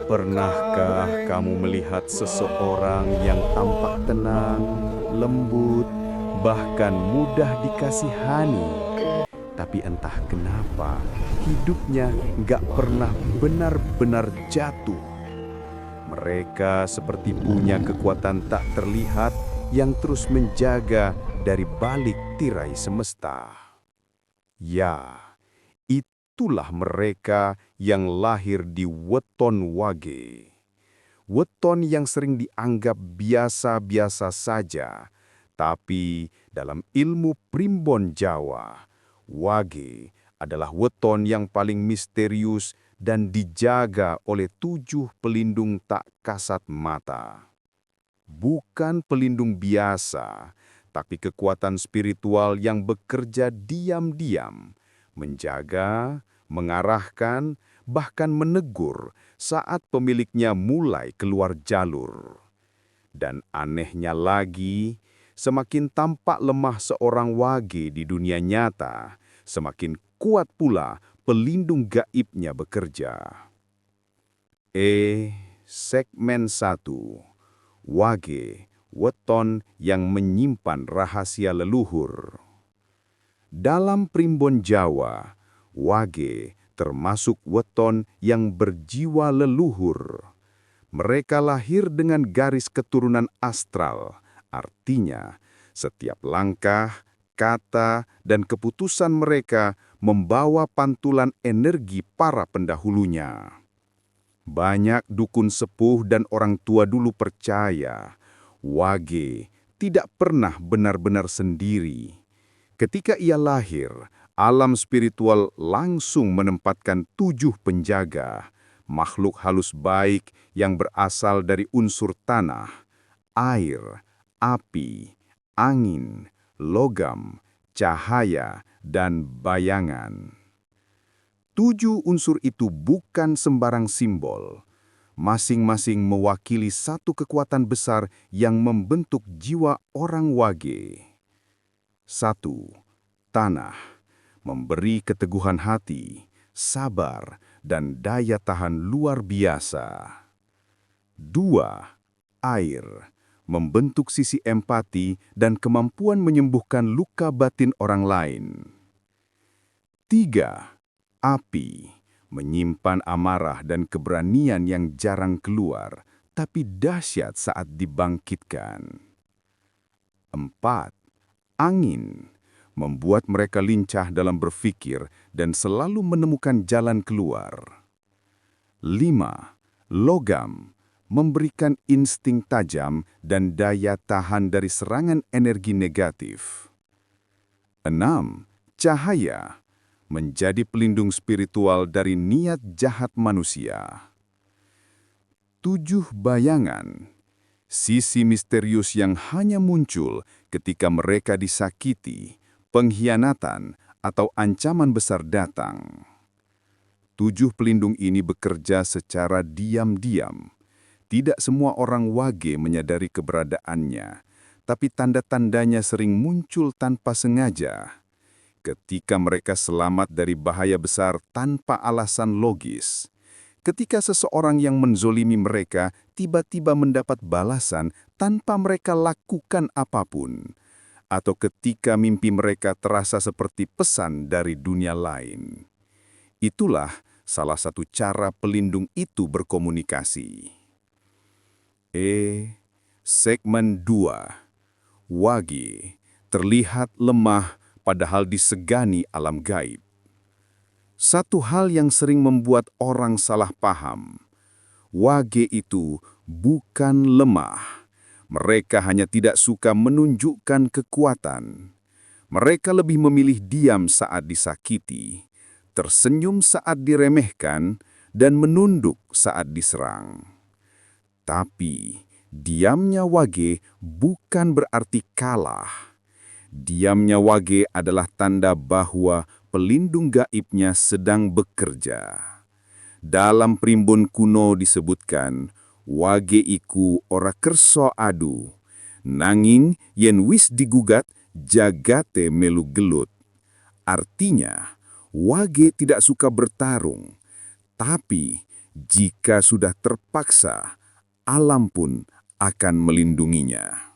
Pernahkah kamu melihat seseorang yang tampak tenang, lembut, bahkan mudah dikasihani? Tapi entah kenapa, hidupnya nggak pernah benar-benar jatuh. Mereka seperti punya kekuatan tak terlihat yang terus menjaga dari balik tirai semesta. Ya, itulah mereka yang lahir di Weton Wage. Weton yang sering dianggap biasa-biasa saja, tapi dalam ilmu primbon Jawa, Wage adalah weton yang paling misterius dan dijaga oleh 7 pelindung tak kasat mata. Bukan pelindung biasa, tapi kekuatan spiritual yang bekerja diam-diam, menjaga, mengarahkan, bahkan menegur saat pemiliknya mulai keluar jalur. Dan anehnya lagi, semakin tampak lemah seorang wage di dunia nyata, semakin kuat pula pelindung gaibnya bekerja. Segmen 1. Wage, weton yang menyimpan rahasia leluhur. Dalam primbon Jawa, wage termasuk weton yang berjiwa leluhur. Mereka lahir dengan garis keturunan astral, artinya setiap langkah, kata, dan keputusan mereka membawa pantulan energi para pendahulunya. Banyak dukun sepuh dan orang tua dulu percaya, wage tidak pernah benar-benar sendiri. Ketika ia lahir, alam spiritual langsung menempatkan 7 penjaga, makhluk halus baik yang berasal dari unsur tanah, air, api, angin, logam, cahaya, dan bayangan. 7 unsur itu bukan sembarang simbol. Masing-masing mewakili satu kekuatan besar yang membentuk jiwa orang wage. 1. Tanah, memberi keteguhan hati, sabar, dan daya tahan luar biasa. 2. Air, membentuk sisi empati dan kemampuan menyembuhkan luka batin orang lain. 3. Api, menyimpan amarah dan keberanian yang jarang keluar, tapi dahsyat saat dibangkitkan. 4. Angin, membuat mereka lincah dalam berpikir dan selalu menemukan jalan keluar. 5. Logam, memberikan insting tajam dan daya tahan dari serangan energi negatif. 6. Cahaya, menjadi pelindung spiritual dari niat jahat manusia. 7. Bayangan, sisi misterius yang hanya muncul ketika mereka disakiti, pengkhianatan, atau ancaman besar datang. 7 pelindung ini bekerja secara diam-diam. Tidak semua orang wage menyadari keberadaannya, tapi tanda-tandanya sering muncul tanpa sengaja. Ketika mereka selamat dari bahaya besar tanpa alasan logis. Ketika seseorang yang menzolimi mereka tiba-tiba mendapat balasan tanpa mereka lakukan apapun. Atau ketika mimpi mereka terasa seperti pesan dari dunia lain. Itulah salah satu cara pelindung itu berkomunikasi. Segmen 2. Wage, terlihat lemah padahal disegani alam gaib. Satu hal yang sering membuat orang salah paham. Wage itu bukan lemah. Mereka hanya tidak suka menunjukkan kekuatan. Mereka lebih memilih diam saat disakiti, tersenyum saat diremehkan, dan menunduk saat diserang. Tapi, diamnya wage bukan berarti kalah. Diamnya wage adalah tanda bahwa pelindung gaibnya sedang bekerja. Dalam primbon kuno disebutkan, wage iku ora kerso adu, nanging yen wis digugat jagate melu gelut. Artinya, wage tidak suka bertarung, tapi Jika sudah terpaksa, alam pun akan melindunginya.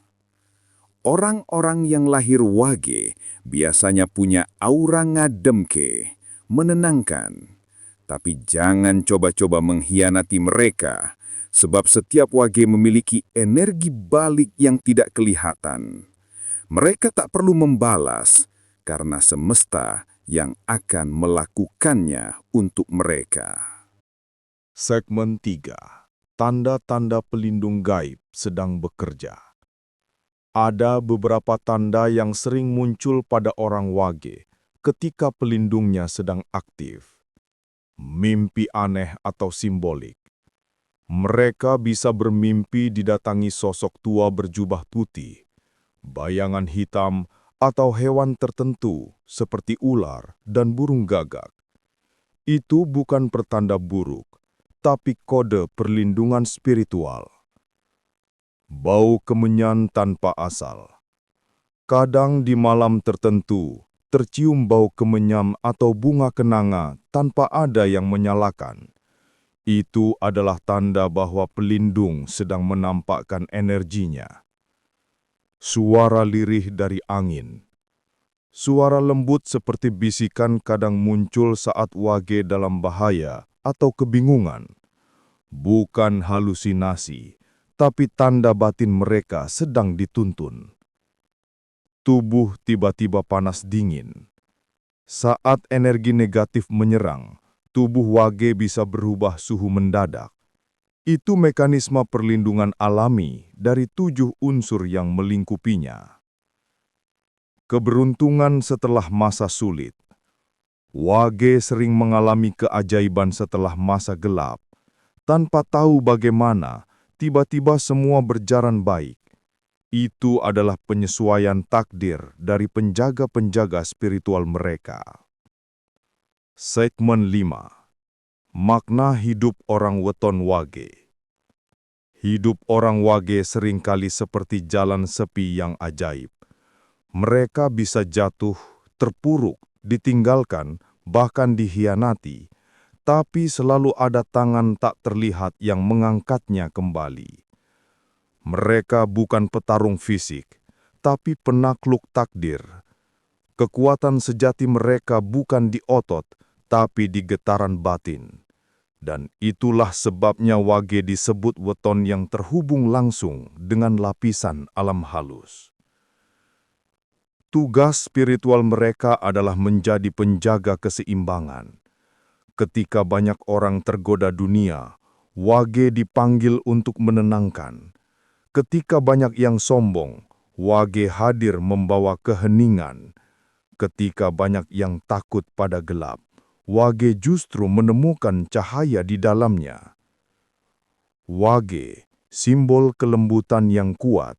Orang-orang yang lahir Wage biasanya punya aura ngademke, menenangkan. Tapi jangan coba-coba mengkhianati mereka, sebab setiap Wage memiliki energi balik yang tidak kelihatan. Mereka tak perlu membalas, karena semesta yang akan melakukannya untuk mereka. Segmen 3. Tanda-tanda pelindung gaib sedang bekerja. Ada beberapa tanda yang sering muncul pada orang Wage ketika pelindungnya sedang aktif. Mimpi aneh atau simbolik. Mereka bisa bermimpi didatangi sosok tua berjubah putih, bayangan hitam, atau hewan tertentu seperti ular dan burung gagak. Itu bukan pertanda buruk, tapi kode perlindungan spiritual. Bau kemenyan tanpa asal. Kadang di malam tertentu, tercium bau kemenyan atau bunga kenanga tanpa ada yang menyalakan. Itu adalah tanda bahwa pelindung sedang menampakkan energinya. Suara lirih dari angin. Suara lembut seperti bisikan kadang muncul saat Wage dalam bahaya atau kebingungan. Bukan halusinasi, tapi tanda batin mereka sedang dituntun. Tubuh tiba-tiba panas dingin. Saat energi negatif menyerang, tubuh Wage bisa berubah suhu mendadak. Itu mekanisme perlindungan alami dari 7 unsur yang melingkupinya. Keberuntungan setelah masa sulit. Wage sering mengalami keajaiban setelah masa gelap. Tanpa tahu bagaimana, tiba-tiba semua berjalan baik. Itu adalah penyesuaian takdir dari penjaga-penjaga spiritual mereka. Segmen 5. Makna hidup orang weton Wage. Hidup orang Wage seringkali seperti jalan sepi yang ajaib. Mereka bisa jatuh, terpuruk, ditinggalkan, bahkan dikhianati, tapi selalu ada tangan tak terlihat yang mengangkatnya kembali. Mereka bukan petarung fisik, tapi penakluk takdir. Kekuatan sejati mereka bukan di otot, tapi di getaran batin. Dan itulah sebabnya Wage disebut weton yang terhubung langsung dengan lapisan alam halus. Tugas spiritual mereka adalah menjadi penjaga keseimbangan. Ketika banyak orang tergoda dunia, Wage dipanggil untuk menenangkan. Ketika banyak yang sombong, Wage hadir membawa keheningan. Ketika banyak yang takut pada gelap, Wage justru menemukan cahaya di dalamnya. Wage, simbol kelembutan yang kuat.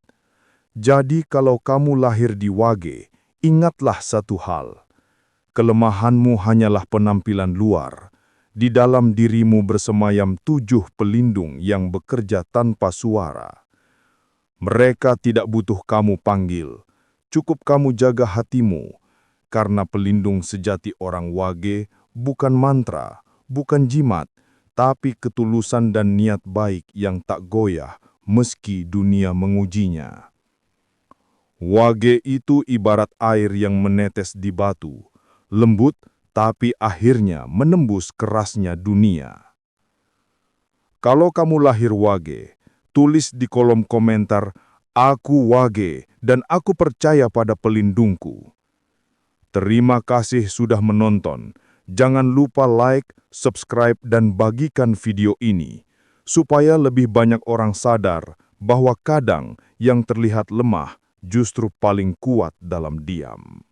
Jadi kalau kamu lahir di Wage, ingatlah satu hal. Kelemahanmu hanyalah penampilan luar. Di dalam dirimu bersemayam 7 pelindung yang bekerja tanpa suara. Mereka tidak butuh kamu panggil, cukup kamu jaga hatimu, karena pelindung sejati orang Wage bukan mantra, bukan jimat, tapi ketulusan dan niat baik yang tak goyah meski dunia mengujinya. Wage itu ibarat air yang menetes di batu, lembut tapi akhirnya menembus kerasnya dunia. Kalau kamu lahir Wage, tulis di kolom komentar, "Aku Wage dan aku percaya pada pelindungku." Terima kasih sudah menonton. Jangan lupa like, subscribe, dan bagikan video ini, supaya lebih banyak orang sadar bahwa kadang yang terlihat lemah justru paling kuat dalam diam.